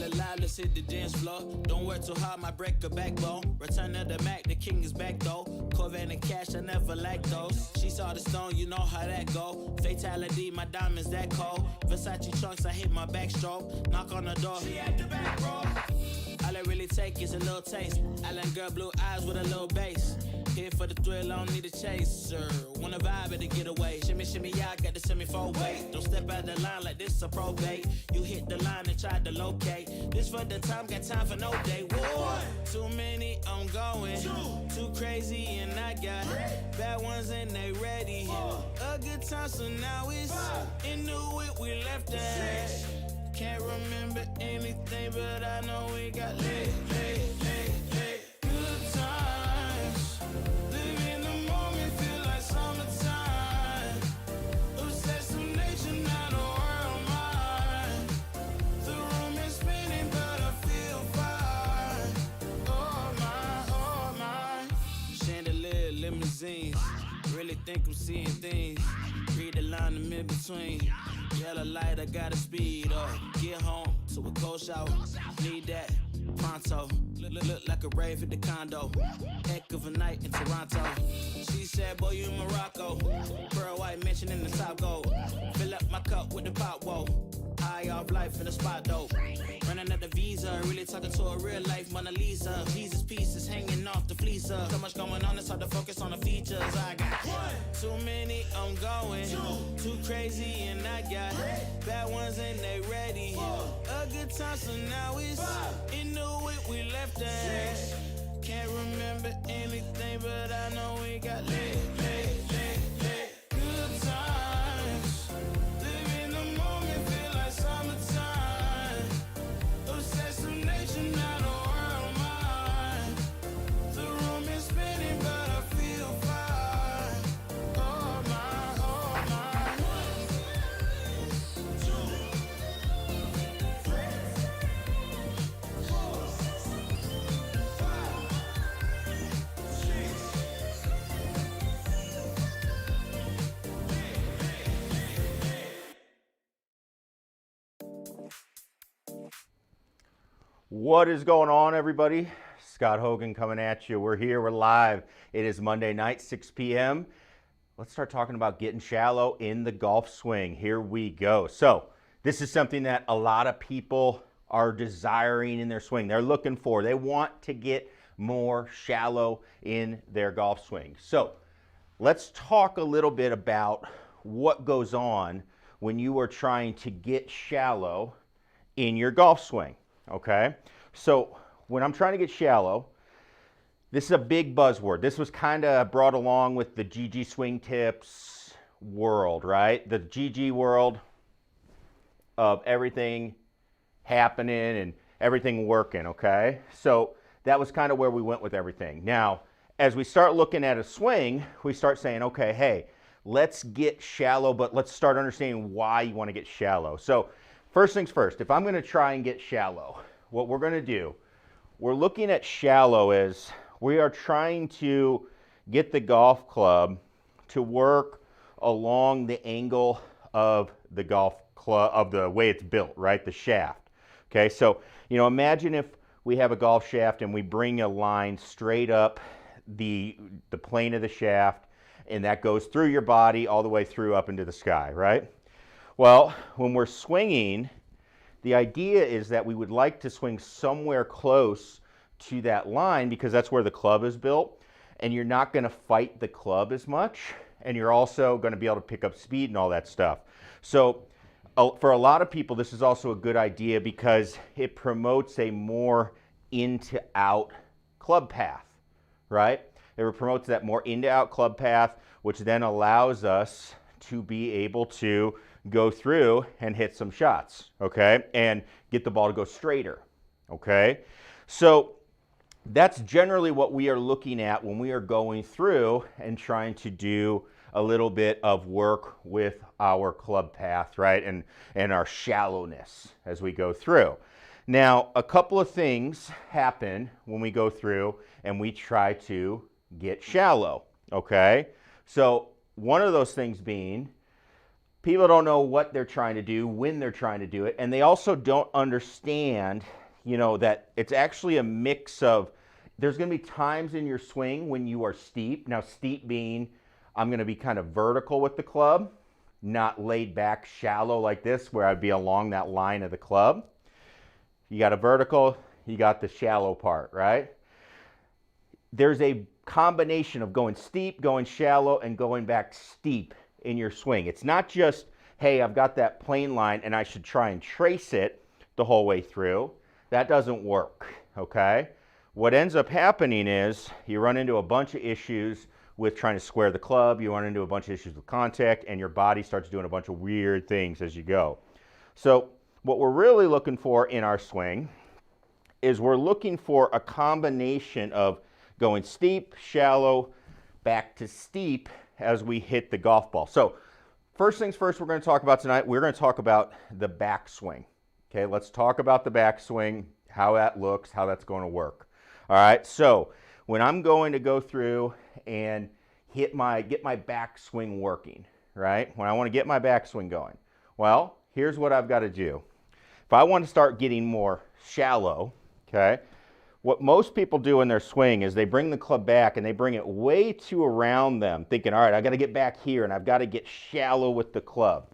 alive, let's hit the dance floor. Don't work too hard, might break a backbone. Return of the Mac, the king is back though. Corvette and cash, I never lack those. She saw the stone, you know how that go. Fatality, my diamonds that cold. Versace trunks, I hit my backstroke. Knock on the door, she at the back, bro. All I really take is a little taste. Island girl, blue eyes with a little bass. Here for the thrill, I don't need a chaser. Wanna vibe at the getaway. Shimmy, shimmy, yeah, I got the semi-four weight. Don't step out the line like this a probate. You hit the line and try to locate. This for the time, got time for no day. One, too many, I'm going. Too crazy and I got bad ones and they ready. A good time, so now it's in the whip we left at. Can't remember anything, but I know we got lit. Good times. Live in the moment, feel like summertime. Obsessed with nature, not a world mine. The room is spinning, but I feel fine. Oh my. Chandelier, limousines. Really think I'm seeing things. Read the line in between. Yellow light, I gotta speed up. Get home to a cold shower. Need that pronto. Look like a rave at the condo. Heck of a night in Toronto. She said, boy, you in Morocco. Pearl white mention in the top gold. Fill up my cup with the pop, whoa. High off life in the spot, though. Running out the visa, really talking to a real life Mona Lisa. Jesus pieces hanging off the fleecer. So much going on, it's hard to focus on the features. I got too many, I'm going. Too crazy, and I got bad ones and they ready. A good time, so now it's in the whip we left at. Can't remember anything, but I know we got lit. Good times. Live in the moment, feel like summertime. Obsessed with nature, not a world mine. The room is spinning, but I feel fine. Oh my. What is going on, everybody? Scott Hogan coming at you. We're here, we're live. It is Monday night, 6 p.m. Let's start talking about getting shallow in the golf swing. Here we go. So this is something that a lot of people are desiring in their swing. They're looking for. They want to get more shallow in their golf swing. So let's talk a little bit about what goes on when you are trying to get shallow in your golf swing. Okay, so when I'm trying to get shallow, this is a big buzzword. This was kind of brought along with the GG swing tips world, right? The GG world of everything happening and everything working, okay? So that was kind of where we went with everything. Now, as we start looking at a swing, we start saying, okay, hey, let's get shallow, but let's start understanding why you want to get shallow. So first things first, if I'm going to try and get shallow, what we're going to do, we're looking at shallow as we are trying to get the golf club to work along the angle of the golf club, of the way it's built, right? The shaft. Okay, so, you know, imagine if we have a golf shaft and we bring a line straight up the plane of the shaft, and that goes through your body all the way through up into the sky, right? Well, when we're swinging, the idea is that we would like to swing somewhere close to that line because that's where the club is built, and you're not going to fight the club as much, and you're also going to be able to pick up speed and all that stuff. So for a lot of people, this is also a good idea because it promotes a more in-to-out club path, right? It promotes that more in-to-out club path, which then allows us to be able to go through and hit some shots, okay, and get the ball to go straighter, okay? So that's generally what we are looking at when we are going through and trying to do a little bit of work with our club path, right, and our shallowness as we go through. Now, a couple of things happen when we go through and we try to get shallow, okay? So one of those things being, people don't know what they're trying to do, when they're trying to do it, and they also don't understand, that it's actually a mix of, there's going to be times in your swing when you are steep. Now, steep being, I'm going to be kind of vertical with the club, not laid back shallow like this, where I'd be along that line of the club. You got a vertical, you got the shallow part, right? There's a combination of going steep, going shallow, and going back steep in your swing. It's not just, hey, I've got that plane line and I should try and trace it the whole way through. That doesn't work, okay? What ends up happening is you run into a bunch of issues with trying to square the club, you run into a bunch of issues with contact, and your body starts doing a bunch of weird things as you go. So what we're really looking for in our swing is we're looking for a combination of going steep, shallow, back to steep as we hit the golf ball. So first things first we're going to talk about tonight, we're going to talk about the backswing. Okay, let's talk about the backswing, how that looks, how that's going to work. All right, so when I'm going to go through and get my backswing working, right? When I want to get my backswing going, well, here's what I've got to do. If I want to start getting more shallow, okay, what most people do in their swing is they bring the club back and they bring it way too around them, thinking, all right, I got to get back here and I've got to get shallow with the club.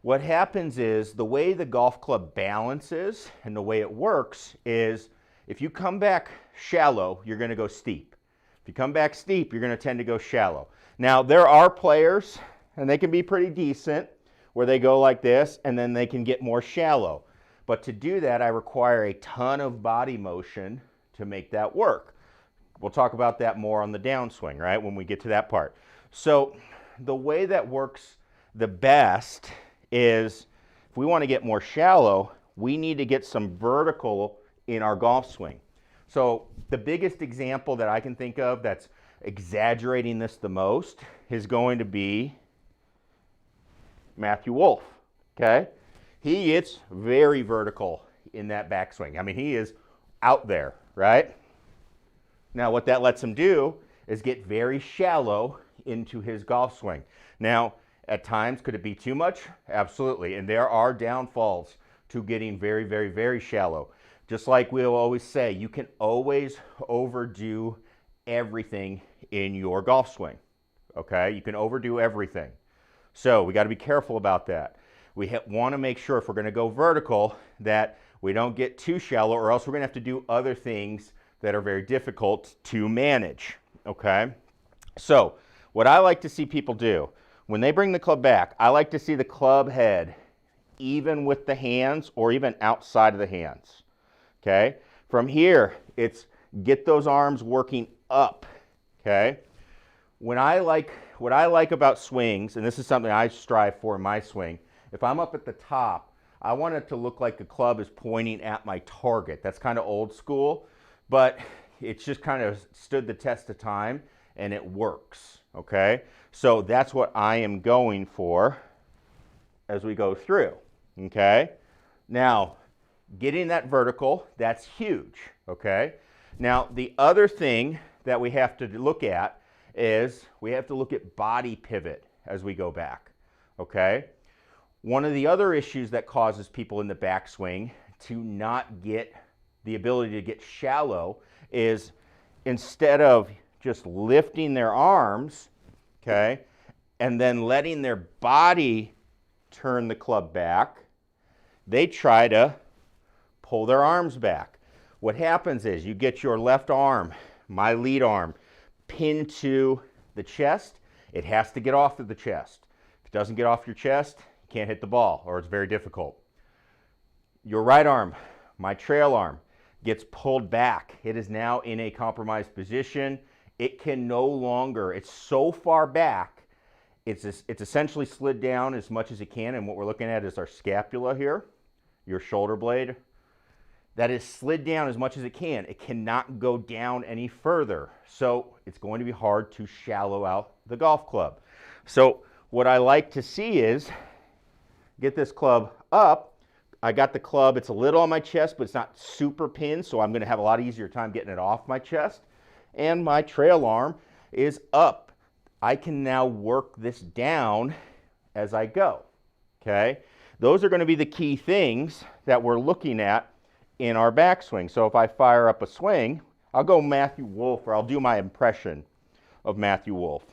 What happens is the way the golf club balances and the way it works is if you come back shallow, you're going to go steep. If you come back steep, you're going to tend to go shallow. Now, there are players, and they can be pretty decent, where they go like this and then they can get more shallow. But to do that, I require a ton of body motion to make that work. We'll talk about that more on the downswing, right, when we get to that part. So the way that works the best is if we want to get more shallow, we need to get some vertical in our golf swing. So the biggest example that I can think of that's exaggerating this the most is going to be Matthew Wolff, okay? He gets very vertical in that backswing. I mean, he is out there, right? Now, what that lets him do is get very shallow into his golf swing. Now, at times, could it be too much? Absolutely. And there are downfalls to getting very, very, very shallow. Just like we'll always say, you can always overdo everything in your golf swing, okay? You can overdo everything. So we got to be careful about that. We want to make sure if we're going to go vertical that we don't get too shallow, or else we're going to have to do other things that are very difficult to manage, okay? So what I like to see people do, when they bring the club back, I like to see the club head even with the hands or even outside of the hands, okay? From here, it's get those arms working up, okay? What I like about swings, and this is something I strive for in my swing, if I'm up at the top, I want it to look like the club is pointing at my target. That's kind of old school, but it's just kind of stood the test of time and it works, okay? So that's what I am going for as we go through, okay? Now, getting that vertical, that's huge, okay? Now, the other thing that we have to look at is we have to look at body pivot as we go back, okay? One of the other issues that causes people in the backswing to not get the ability to get shallow is instead of just lifting their arms, okay, and then letting their body turn the club back, they try to pull their arms back. What happens is you get your left arm, my lead arm, pinned to the chest. It has to get off of the chest. If it doesn't get off your chest, you can't hit the ball, or it's very difficult. Your right arm, my trail arm, gets pulled back. It is now in a compromised position. It can no longer, it's so far back, it's essentially slid down as much as it can, and what we're looking at is our scapula here, your shoulder blade. That is slid down as much as it can. It cannot go down any further. So it's going to be hard to shallow out the golf club. So what I like to see is get this club up. I got the club, it's a little on my chest, but it's not super pinned, so I'm going to have a lot easier time getting it off my chest. And my trail arm is up. I can now work this down as I go, okay? Those are going to be the key things that we're looking at in our backswing. So if I fire up a swing, I'll go Matthew Wolff, or I'll do my impression of Matthew Wolff.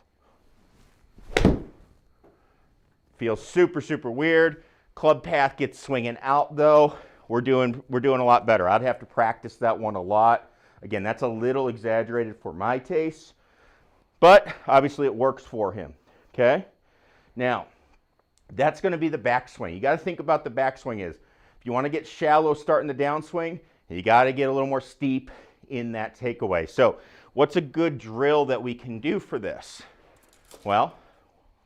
Feels super, super weird. Club path gets swinging out though. We're doing a lot better. I'd have to practice that one a lot. Again, that's a little exaggerated for my taste, but obviously it works for him, okay? Now, that's going to be the backswing. You got to think about the backswing is, if you want to get shallow starting the downswing, you got to get a little more steep in that takeaway. So what's a good drill that we can do for this? Well,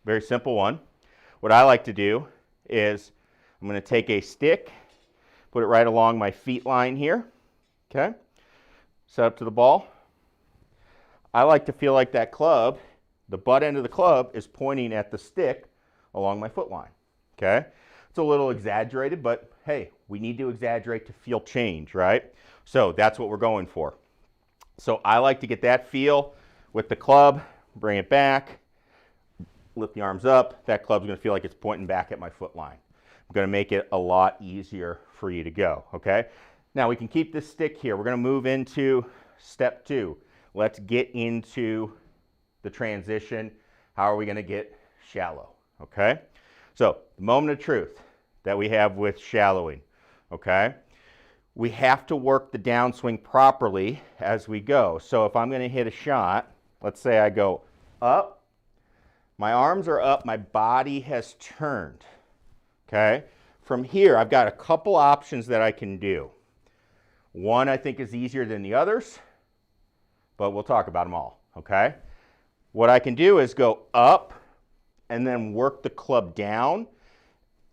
very simple one. What I like to do is I'm going to take a stick, put it right along my feet line here, okay? Set up to the ball. I like to feel like that club, the butt end of the club is pointing at the stick along my foot line, okay? It's a little exaggerated, but hey, we need to exaggerate to feel change, right? So that's what we're going for. So I like to get that feel with the club, bring it back, lift the arms up. That club's going to feel like it's pointing back at my foot line. I'm going to make it a lot easier for you to go, okay? Now we can keep this stick here. We're going to move into step 2. Let's get into the transition. How are we going to get shallow, okay? So the moment of truth that we have with shallowing, okay? We have to work the downswing properly as we go. So if I'm going to hit a shot, let's say I go up, my arms are up, my body has turned, okay? From here, I've got a couple options that I can do. One I think is easier than the others, but we'll talk about them all, okay? What I can do is go up and then work the club down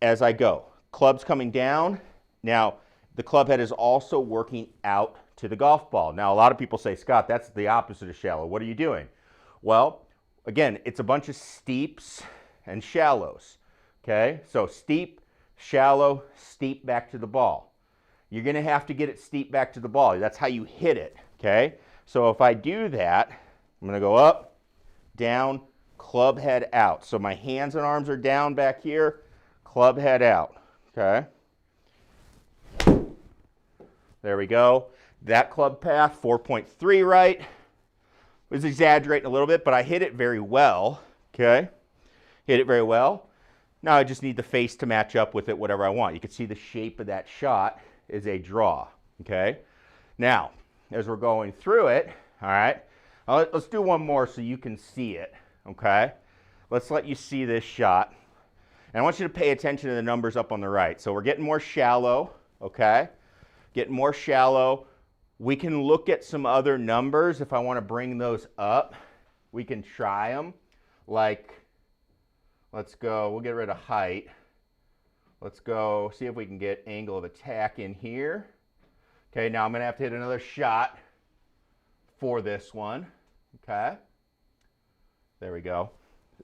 as I go. Club's coming down. Now, the club head is also working out to the golf ball. Now, a lot of people say, Scott, that's the opposite of shallow. What are you doing? Well, again, it's a bunch of steeps and shallows, okay? So steep, shallow, steep back to the ball. You're going to have to get it steep back to the ball. That's how you hit it, okay? So if I do that, I'm going to go up, down, club head out. So my hands and arms are down back here, club head out, okay? There we go. That club path, 4.3 right. Was exaggerating a little bit, but I hit it very well, okay? Hit it very well. Now I just need the face to match up with it, whatever I want. You can see the shape of that shot is a draw, okay? Now, as we're going through it, all right, let's do one more so you can see it, okay? Let's let you see this shot. And I want you to pay attention to the numbers up on the right. So we're getting more shallow, okay? Getting more shallow. We can look at some other numbers if I want to bring those up. We can try them. Like, let's go, we'll get rid of height. Let's go see if we can get angle of attack in here. Okay, now I'm going to have to hit another shot for this one. Okay, there we go.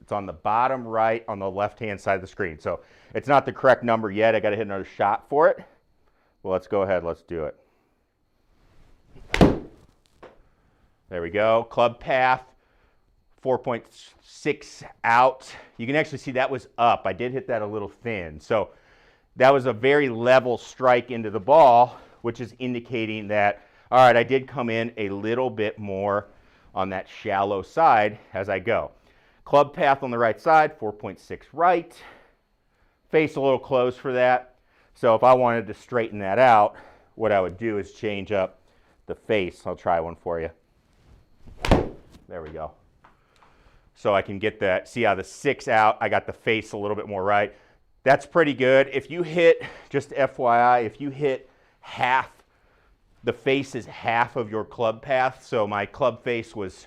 It's on the bottom right on the left-hand side of the screen. So it's not the correct number yet. I got to hit another shot for it. Well, let's go ahead. Let's do it. There we go. Club path, 4.6 out. You can actually see that was up. I did hit that a little thin. So that was a very level strike into the ball, which is indicating that, all right, I did come in a little bit more on that shallow side as I go. Club path on the right side, 4.6 right. Face a little closed for that. So if I wanted to straighten that out, what I would do is change up the face. I'll try one for you. There we go. So I can get that, see how the 6 out, I got the face a little bit more right. That's pretty good. If you hit, just FYI, if you hit half, the face is half of your club path. So my club face was,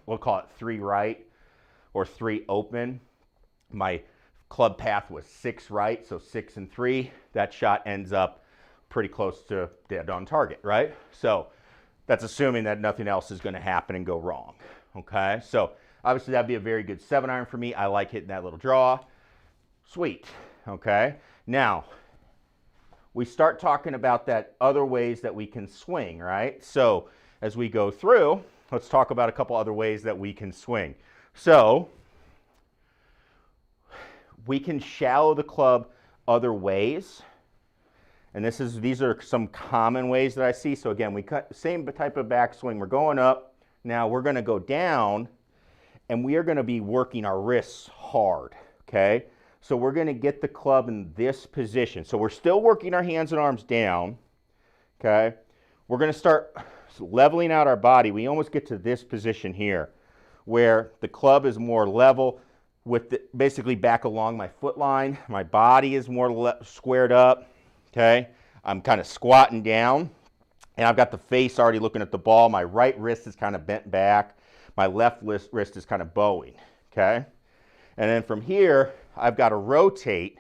we'll call it 3 right or 3 open. My club path was 6 right, so 6 and 3. That shot ends up pretty close to dead on target, right? So that's assuming that nothing else is going to happen and go wrong, okay? So obviously that'd be a very good 7-iron for me. I like hitting that little draw. Sweet, okay? Now, we start talking about that other ways that we can swing, right? So as we go through, let's talk about a couple other ways that we can swing. So We can shallow the club other ways. And these are some common ways that I see. So again, we cut same type of backswing. We're going up. Now we're going to go down, and we are going to be working our wrists hard, okay? So we're going to get the club in this position. So we're still working our hands and arms down, okay? We're going to start leveling out our body. We almost get to this position here where the club is more level with basically back along my foot line. My body is more squared up, okay? I'm kind of squatting down, and I've got the face already looking at the ball. My right wrist is kind of bent back. My left wrist is kind of bowing, okay? And then from here, I've got to rotate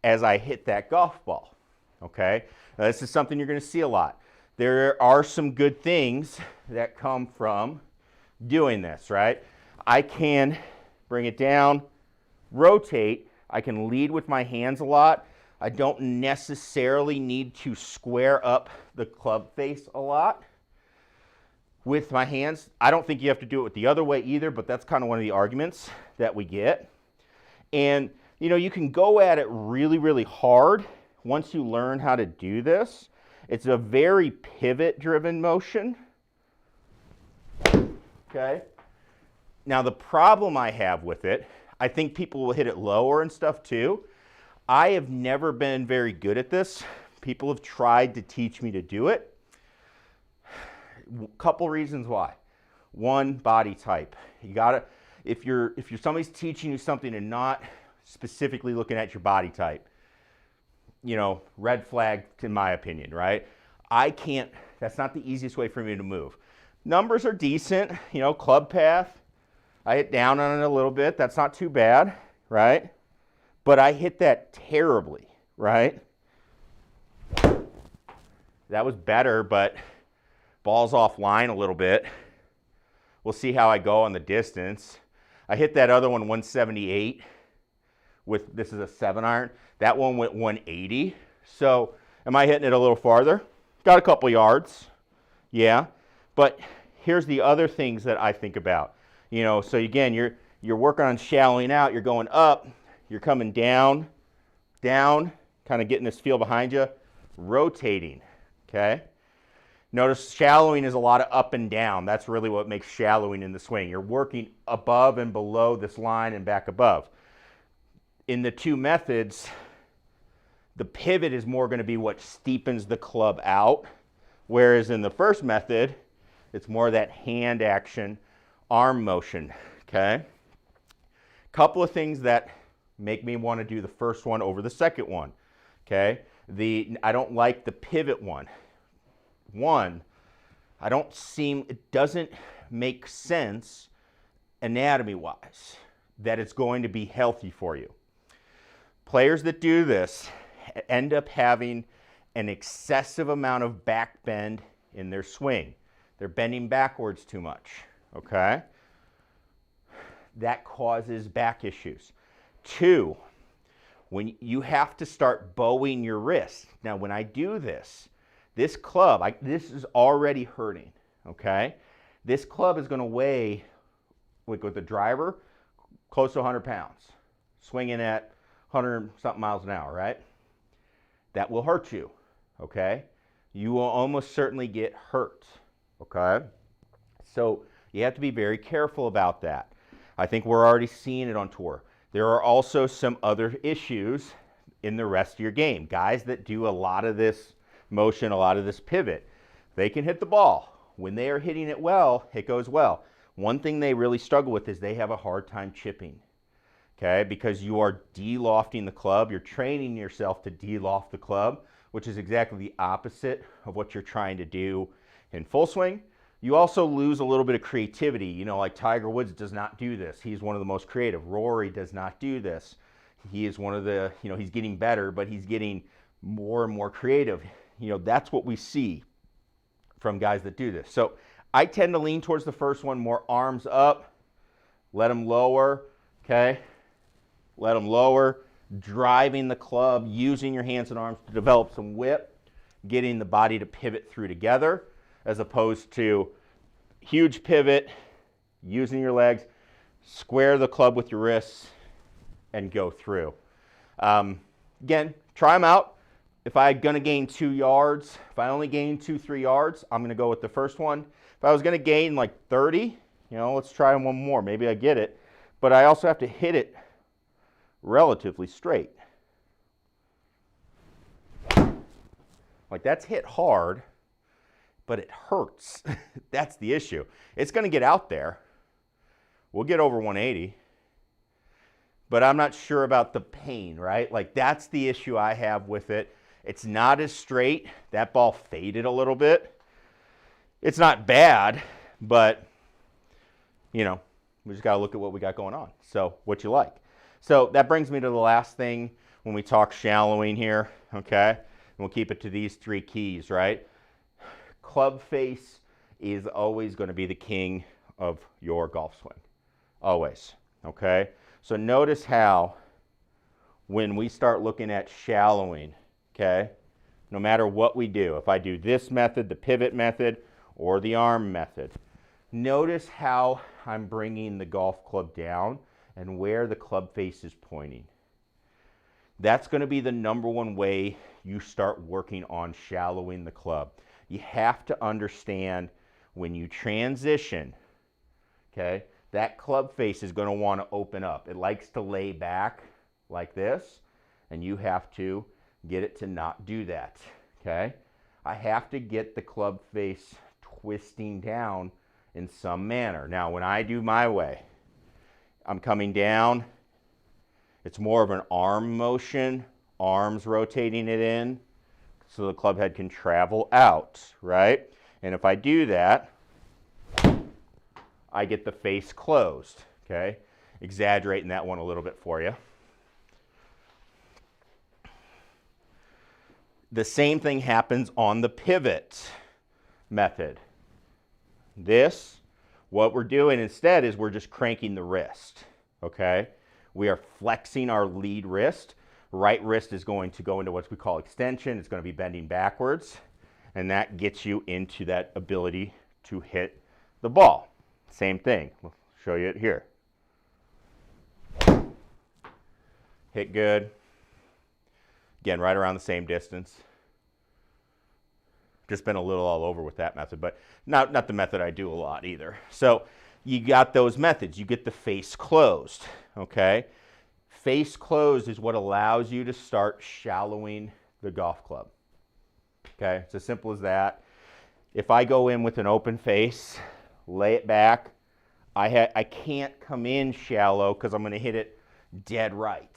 as I hit that golf ball, okay? Now, this is something you're going to see a lot. There are some good things that come from doing this, right? I can bring it down, rotate. I can lead with my hands a lot. I don't necessarily need to square up the club face a lot with my hands. I don't think you have to do it with the other way either, but that's kind of one of the arguments that we get. And, you know, you can go at it really, really hard once you learn how to do this. It's a very pivot-driven motion, okay? Now, the problem I have with it, I think people will hit it lower and stuff too. I have never been very good at this. People have tried to teach me to do it. Couple reasons why. One, body type. You gotta, if somebody's teaching you something and not specifically looking at your body type, you know, red flag in my opinion, right? That's not the easiest way for me to move. Numbers are decent, you know, club path. I hit down on it a little bit. That's not too bad, right? But I hit that terribly, right? That was better, but ball's offline a little bit. We'll see how I go on the distance. I hit that other one 178 with, this is a 7-iron. That one went 180. So am I hitting it a little farther? Got a couple yards, yeah. But here's the other things that I think about. You know, so again, you're working on shallowing out. You're going up. You're coming down, down, kind of getting this feel behind you, rotating, okay? Notice shallowing is a lot of up and down. That's really what makes shallowing in the swing. You're working above and below this line and back above. In the two methods, the pivot is more going to be what steepens the club out, whereas in the first method, it's more that hand action, arm motion, okay? Couple of things that make me want to do the first one over the second one, okay? I don't like the pivot one. One, it doesn't make sense anatomy-wise that it's going to be healthy for you. Players that do this end up having an excessive amount of back bend in their swing. They're bending backwards too much, okay? That causes back issues. Two, when you have to start bowing your wrist. Now, when I do this, this club, this is already hurting, okay? This club is going to weigh, with the driver, close to 100 pounds, swinging at 100-something miles an hour, right? That will hurt you, okay? You will almost certainly get hurt, okay? So you have to be very careful about that. I think we're already seeing it on tour. There are also some other issues in the rest of your game. Guys that do a lot of this motion, a lot of this pivot, they can hit the ball. When they are hitting it well, it goes well. One thing they really struggle with is they have a hard time chipping, okay? Because you are de-lofting the club. You're training yourself to de-loft the club, which is exactly the opposite of what you're trying to do in full swing. You also lose a little bit of creativity. You know, like Tiger Woods does not do this. He's one of the most creative. Rory does not do this. He is one of the, you know, he's getting better, but he's getting more and more creative. You know, that's what we see from guys that do this. So I tend to lean towards the first one, more arms up, let them lower, okay? Let them lower, driving the club, using your hands and arms to develop some whip, getting the body to pivot through together, as opposed to huge pivot, using your legs, square the club with your wrists, and go through. Again, try them out. If I'm going to gain 2 yards, if I only gain 2-3 yards, I'm going to go with the first one. If I was going to gain like 30, let's try one more. Maybe I get it. But I also have to hit it relatively straight. Like, that's hit hard, but it hurts. That's the issue. It's going to get out there. We'll get over 180. But I'm not sure about the pain, right? Like, that's the issue I have with it. It's not as straight. That ball faded a little bit. It's not bad, but, we just got to look at what we got going on. So, what you like. So, that brings me to the last thing when we talk shallowing here, okay? And we'll keep it to these 3 keys, right? Club face is always going to be the king of your golf swing. Always, okay? So notice how when we start looking at shallowing, okay, no matter what we do, if I do this method, the pivot method, or the arm method, notice how I'm bringing the golf club down and where the club face is pointing. That's going to be the #1 way you start working on shallowing the club. You have to understand when you transition, okay, that club face is going to want to open up. It likes to lay back like this, and you have to get it to not do that, okay? I have to get the club face twisting down in some manner. Now, when I do my way, I'm coming down. It's more of an arm motion, arms rotating it in, so the club head can travel out, right? And if I do that, I get the face closed, okay? Exaggerating that one a little bit for you. The same thing happens on the pivot method. What we're doing instead is we're just cranking the wrist, okay? We are flexing our lead wrist. Right wrist is going to go into what we call extension. It's going to be bending backwards, and that gets you into that ability to hit the ball. Same thing. We'll show you it here. Hit good. Again, right around the same distance. Just been a little all over with that method, but not the method I do a lot either. So you got those methods. You get the face closed, okay? Face closed is what allows you to start shallowing the golf club, okay? It's as simple as that. If I go in with an open face, lay it back, I can't come in shallow because I'm going to hit it dead right.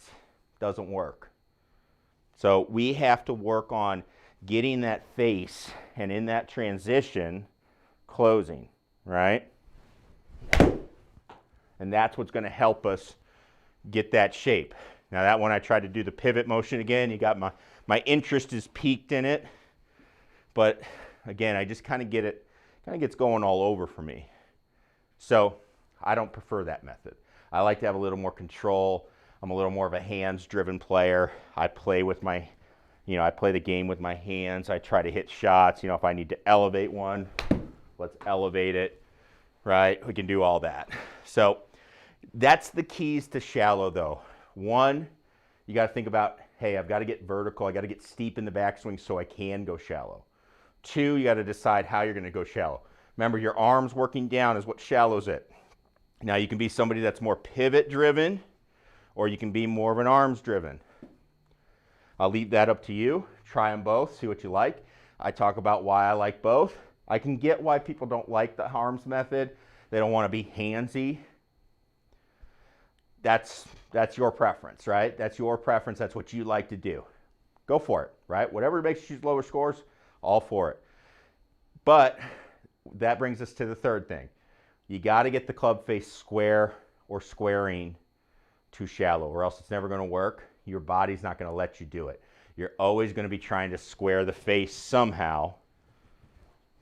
Doesn't work. So we have to work on getting that face and in that transition closing, right? And that's what's going to help us get that shape. Now that one I tried to do the pivot motion again. You got my interest is peaked in it, but again I just kind of get it, kind of gets going all over for me. So I don't prefer that method. I like to have a little more control. I'm a little more of a hands-driven player. I play with my, I play the game with my hands. I try to hit shots. If I need to elevate one, let's elevate it, right? We can do all that. So that's the keys to shallow though. One, you got to think about, hey, I've got to get vertical. I got to get steep in the backswing so I can go shallow. Two, you got to decide how you're going to go shallow. Remember, your arms working down is what shallows it. Now, you can be somebody that's more pivot driven, or you can be more of an arms driven. I'll leave that up to you. Try them both, see what you like. I talk about why I like both. I can get why people don't like the arms method. They don't want to be handsy. That's your preference, right? That's your preference. That's what you like to do. Go for it, right? Whatever makes you choose lower scores, all for it. But that brings us to the third thing. You got to get the club face square or squaring too shallow, or else it's never going to work. Your body's not going to let you do it. You're always going to be trying to square the face somehow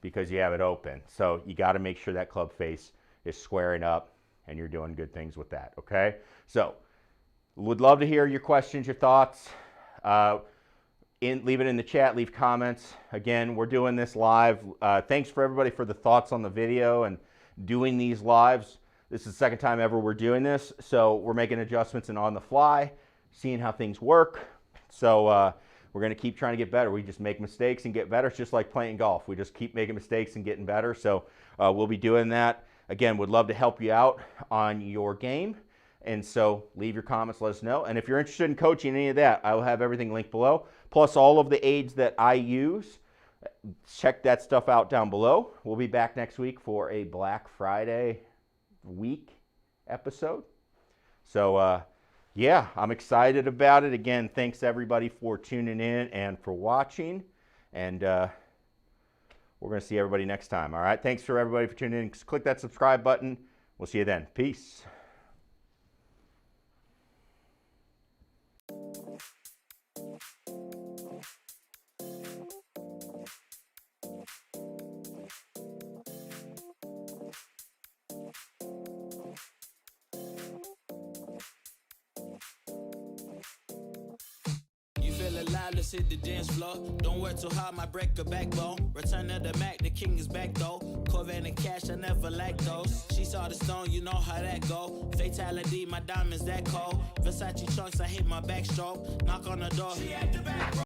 because you have it open. So you got to make sure that club face is squaring up and you're doing good things with that, okay? So would love to hear your questions, your thoughts. Leave it in the chat, leave comments. Again, we're doing this live. Thanks for everybody for the thoughts on the video and doing these lives. This is the second time ever we're doing this, so we're making adjustments and on the fly. seeing how things work. So we're going to keep trying to get better. We just make mistakes and get better. It's just like playing golf. We just keep making mistakes and getting better. So we'll be doing that. Again, would love to help you out on your game. And so leave your comments, let us know. And if you're interested in coaching any of that, I will have everything linked below. Plus all of the aids that I use. Check that stuff out down below. We'll be back next week for a Black Friday week episode. So, yeah, I'm excited about it. Again, thanks everybody for tuning in and for watching. And we're going to see everybody next time. All right, thanks for everybody for tuning in. Click that subscribe button. We'll see you then. Peace. You feel alive, let's hit the dance floor. Don't work too hard, might break a backbone. Return of the Mac, the king is back though. Corvette and cash, I never lack those. She saw the stone, you know how that go. Fatality, my diamonds that cold. Versace trunks, I hit my backstroke. Knock on the door. She at the back.